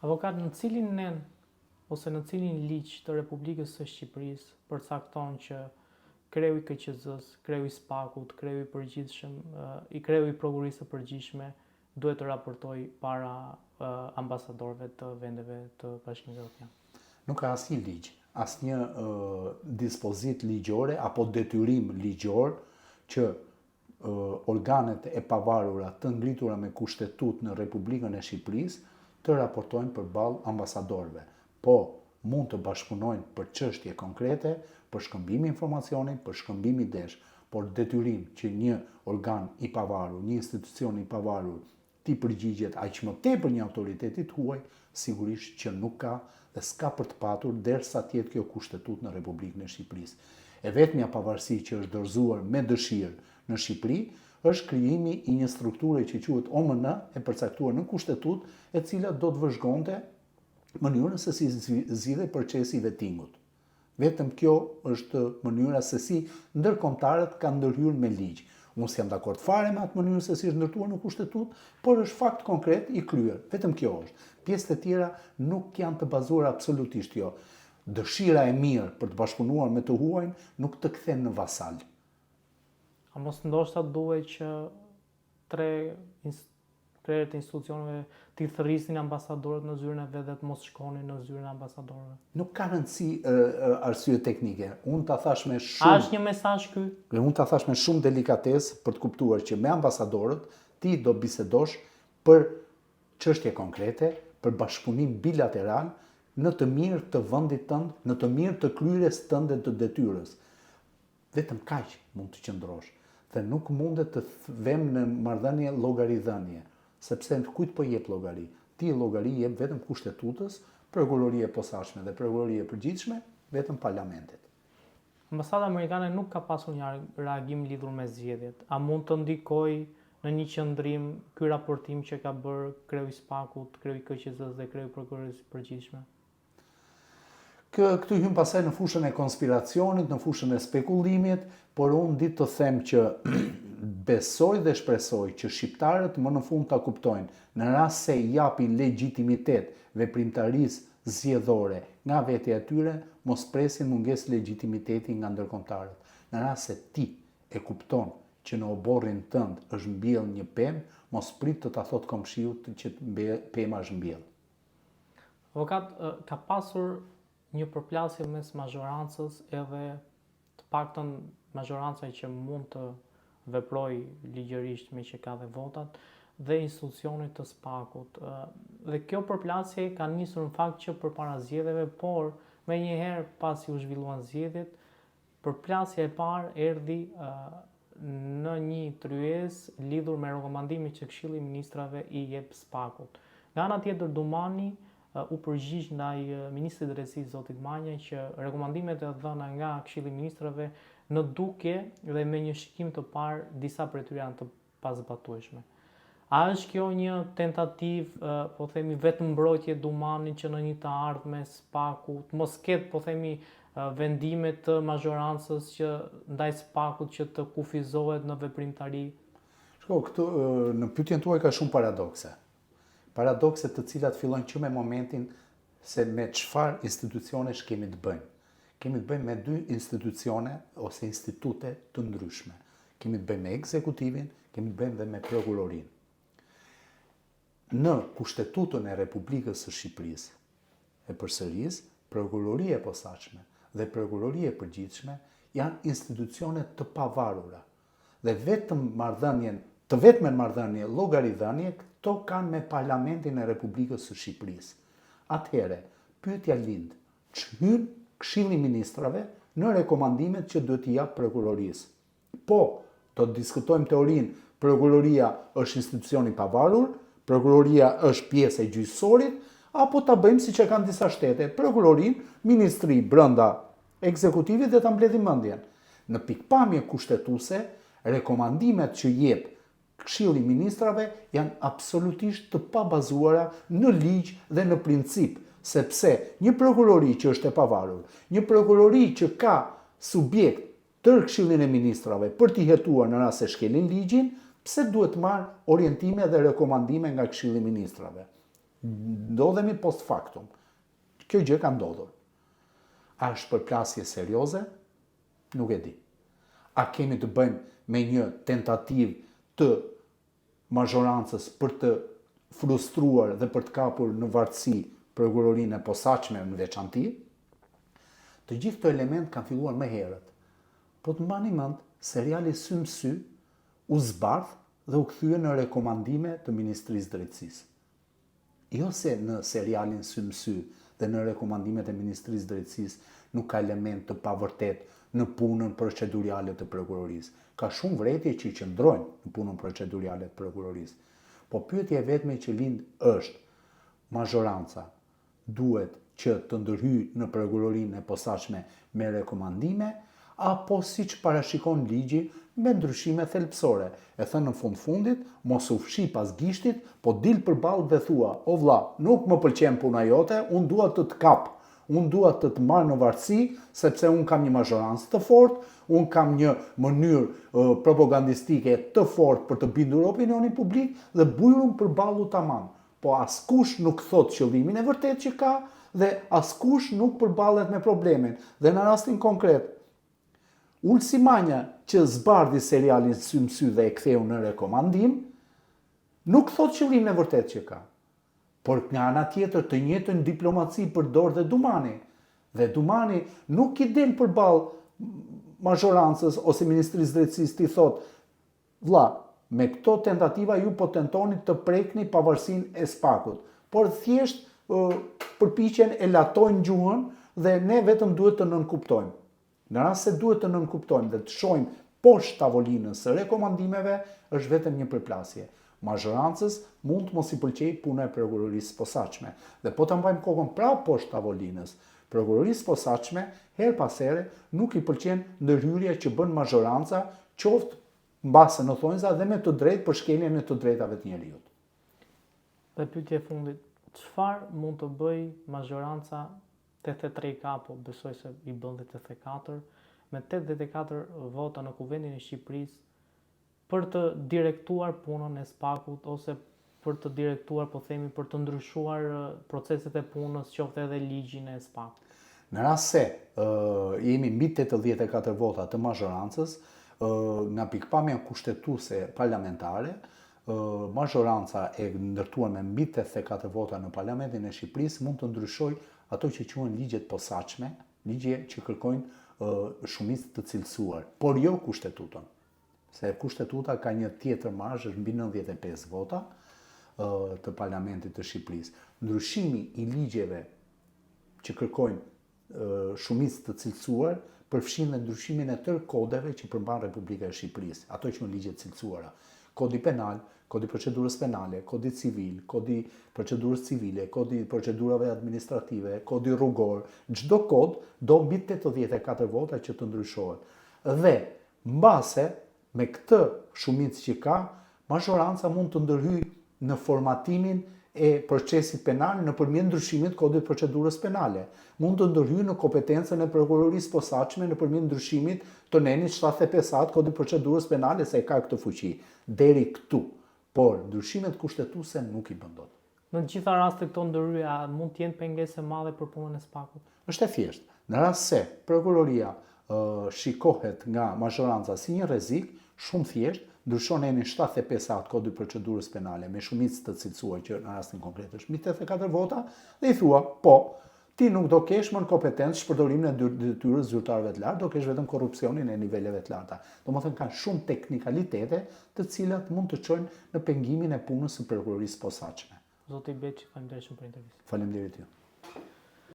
Avokat, në cilin nen ose në cilin ligj të Republikës së Shqipërisë përcakton që kreu i KQZ-s, kreu i SPAK-ut, kreu i përgjithshëm, kreu i prokurisë së përgjithshme duhet të raportojë para ambasadorëve të vendeve të Bashkimit Evropian? Nuk ka asnjë ligj, asnjë dispozitë ligjore apo detyrim ligjor që organet e pavarura të ngritura me kushtetutë në Republikën e Shqipërisë të raportojnë përballë ambasadorëve. Po, mund të bashkëpunojnë për çështje konkrete, për shkëmbim informacioni, për shkëmbim idesh, por detyrim që një organ i pavarur, një institucion i pavarur ti përgjigjet aq më tepër një autoritetit huaj, sigurisht që nuk ka dhe s'ka për të patur derisa të jetë kjo kushtetutë në Republikën e Shqipërisë. E vetmja pavarësi që është dorëzuar me dëshirë në Shqipëri është krijimi i një strukture që quhet OMN, e përcaktuar në kushtetutë, e cila do të vëzhgonte mënyrën se si zgjidhet procesi i vetingut. Vetëm kjo është mënyra se si ndërkombëtarët kanë ndërhyrë me ligj. Unë s'jam dakord fare me atë mënyrë se si është ndërtuar në kushtetutë, por është fakt konkret i kryer. Vetëm kjo është. Pjesët e tjera nuk janë të bazuara absolutisht jo. Dëshira e mirë për të bashkëpunuar me të huajin nuk të kthen në vasal. A mos ndoshta duhet që krerët e institucioneve t'i thërrisnin ambasadorët në zyrën e vet dhe të mos shkonin në zyrën e ambasadorëve? Nuk ka rëndësi arsye teknike. Unë ta thash me shumë. A është një mesazh ky? Unë ta thash me shumë delikatesë për të kuptuar që me ambasadorët ti do bisedosh për çështje konkrete, për bashkëpunim bilateral në të mirë të vendit tënd, në të mirë të kryerjes tënde të detyrës. Vetëm kaq mund të qëndrosh. Dhe nuk mundet të vëmë në marrëdhënie llogaridhënie, sepse kujt po jep llogari? Ti llogari jep vetëm kushtetutës, prokuroria e posaçme dhe prokuroria e përgjithshme, vetëm parlamentit. Ambasada amerikane nuk ka pasur një reagim lidhur me zgjedhjet. A mund të ndikojë në një qëndrim ky raportim që ka bërë kreu i SPAK-ut, kreu i KQZ-s dhe kreu i prokurorisë së përgjithshme? Këtu hym pasaj në fushën e konspiracionit, në fushën e spekullimit, por unë ditë të them që besoj dhe shpresoj që shqiptarët më në fund ta kuptojnë në rast se japin legjitimitet veprimtarisë zgjedhore nga vetja e tyre, mos presin mungesë legitimiteti nga ndërkombëtarët. Në rast se ti e kupton që në oborrin tënd është mbjell një pemë, mos prit të ta thotë komshiut që pema është mbjell. Avokat, ka pasur një përplasje mes mazhorancës edhe të paktën mazhorancaj që mund të veprojë ligjërisht me që ka dhe votat dhe institucionit të SPAK-ut. Dhe kjo përplasje ka nisur në fakt që përpara zgjedhjeve, por me njëherë pasi u zhvilluan zgjedhjet, përplasja e parë erdhi në një tryezë lidhur me rekomandimin që Këshilli i Ministrave i jep SPAK-ut. Nga ana tjetër Dumani u përgjigj ndaj ministrit të drejtësisë zotit Manja që rekomandimet e dhëna nga Këshilli i Ministrave në dukje dhe me një shikim të parë disa prej tyre janë të pazbatueshme. A është kjo një tentativë, po themi, vetëm mbrojtje Dumanit që në një të ardhme SPAK-ut, mos ketë, po themi, vendime të mazhorancës që ndaj SPAK-ut që të kufizohet në veprimtari? Shko, këtu në pyetjen tuaj ka shumë paradokse. Paradokse të cilat fillojnë që me momentin se me çfarë institucionesh kemi të bëjmë. Kemi të bëjmë me dy institucione ose institute të ndryshme. Kemi të bëjmë me ekzekutivin, kemi të bëjmë dhe me prokurorinë. Në Kushtetutën e Republikës së Shqipërisë e përsëris, prokuroria e posaçme dhe prokuroria e përgjithshme janë institucione të pavarura. Dhe vetëm marrëdhënie llogaridhënie këto kanë me Parlamentin e Republikës së Shqipërisë. Atëherë, pyetja lind, ç'hyn Këshilli i Ministrave në rekomandimet që duhet t'i jap prokurorisë? Po, do të diskutojmë teorinë, prokuroria është institucion i pavarur, prokuroria është pjesë e gjyqësorit, apo ta bëjmë siç e kanë disa shtete, prokurorinë, ministri brenda ekzekutivit dhe ta mbledhim mendjen. Në pikpamje kushtetuese, rekomandimet që jep Këshilli i Ministrave janë absolutisht të pabazuara në ligj dhe në princip, sepse një prokurori që është e pavarur, një prokurori që ka subjekt tërë Këshillin e Ministrave për t'i hetuar në rast se shkelin ligjin, pse duhet marrë orientime dhe rekomandime nga Këshilli i Ministrave? ndodhemi post factum. Kjo gjë ka ndodhur. A është përplasje serioze? Nuk e di. A kemi të bëjmë me një tentativë të mazhorancës për të frustruar dhe për të kapur në vartësi prokurorinë e posaçme në veçanti? Të gjithë këto element kanë filluar më herët. Po të mbani mend, seriali Sy më sy u zbardh dhe u kthye në rekomandime të Ministrisë Drejtësisë. Jo se në serialin Sy më sy dhe në rekomandimet e Ministrisë Drejtësisë nuk ka element të pavërtet në punën procedurale të prokurorisë. Ka shumë vretje që qëndrojnë në punën procedurale të prokurorisë. Po pyetja e vetme që lind është, mazhoranca duhet që të ndërhyjë në prokurorinë e posaçme me rekomandime, apo siç parashikon ligji me ndryshime thelbësore. E thënë në fundit, mos u fshi pas gishtit, po dil përballë dhe thua, o vlla, nuk më pëlqen puna jote, unë dua të të kap, unë dua të të marr në varësi, sepse unë kam një mazhorancë të fortë, unë kam një mënyrë propagandistike të fortë për të bindur opinionin publik dhe bujrum përballë tamam. Po askush nuk thot qëllimin e vërtet që ka dhe askush nuk përballet me problemin. Dhe në rastin konkret, Ulsi Manja, që zbardhi serialin Sy më sy dhe e ktheu në rekomandim, nuk thot qëllimin e vërtet që ka. Por nga ana tjetër të njëjtën diplomaci përdor dhe Dumani. Dhe Dumani nuk i del përballë mazhorancës ose Ministrisë Drejtësisë ti thot, vlla, me këto tentativa ju po tentoni të prekni pavarësinë e SPAK-ut, por thjesht përpiqen e latojnë gjuhën dhe ne vetëm duhet të nënkuptojmë. Në rast se duhet të nënkuptojmë dhe të shohim poshtë tavolinës së rekomandimeve, është vetëm një përplasje. Mazhorancës mund të mos i pëlqej puna e prokurorisë posaçme. Dhe po ta mbajmë kokën prapë poshtë tavolinës, prokurorisë posaçme her pas here nuk i pëlqen ndërhyrja që bën mazhoranca, qoftë mbase në thonjza dhe me të drejtë për shkeljen e të drejtave të njerëzit. Dhe pyetja e fundit, çfarë mund të bëj mazhoranca 83K, po besoj se i bën 84, me 84 vota në Kuvendin e Shqipërisë për të direktuar punën e SPAK-ut ose për të direktuar, po themi, për të ndryshuar proceset e punës, qoftë edhe ligjin e SPAK-ut. Në rast se jemi mbi 84 vota të mazhorancës, nga pikpamja kushtetuese parlamentare, mazhoranca e ndërtuar me mbi 84 vota në Parlamentin e Shqipërisë mund të ndryshojë ato që quhen ligjet posaçme, ligje që kërkojnë shumicë të cilësuar, por jo kushtetutën. Se kushtetuta ka një tjetër marzh, është mbi 95 vota të Parlamentit të Shqipërisë. Ndryshimi i ligjeve që kërkojnë shumicë të cilësuar përfshin dhe ndryshimin e tërë kodeve që përmban Republika e Shqipërisë, ato që janë ligje të cilësuara. Kodi penal, kodi procedurës penale, kodi civil, kodi procedurës civile, kodi procedurave administrative, kodi rrugor, çdo kod do mbi 84 vota që të ndryshohet. Dhe mbase me këtë shumicë që ka, mazhoranca mund të ndërhyjë në formatimin e procesit penal nëpërmjet ndryshimit të kodit procedurës penale. Mund të ndërhyjë në kompetencën e prokurorisë posaçme nëpërmjet ndryshimit të nenit 75 kodit procedurës penale se ka këtë fuqi. Deri këtu. Por ndryshimet kushtetuese nuk i bën dot. Në të gjitha rastet këto ndërhyrje mund të jenë pengesë e madhe për punën e SPAK-ut. Është e thjeshtë. Në rast se prokuroria shikohet nga mazhoranca si një rrezik, shumë thjesht ndryshon enin 75 kodit procedurës penale me shumicë të cilësuar që në rastin konkret është mbi 84 vota dhe i thua, po, ti nuk do kesh më në kompetencë shpërdorimin e detyrës zyrtarëve të lartë, do kesh vetëm korrupsionin e niveleve të larta. Domethënë kanë shumë teknikalitete të cilat mund të çojnë në pengimin e punës së prokurorisë posaçme. Zoti Beçi, faleminderit shumë për intervistë. Faleminderit ju.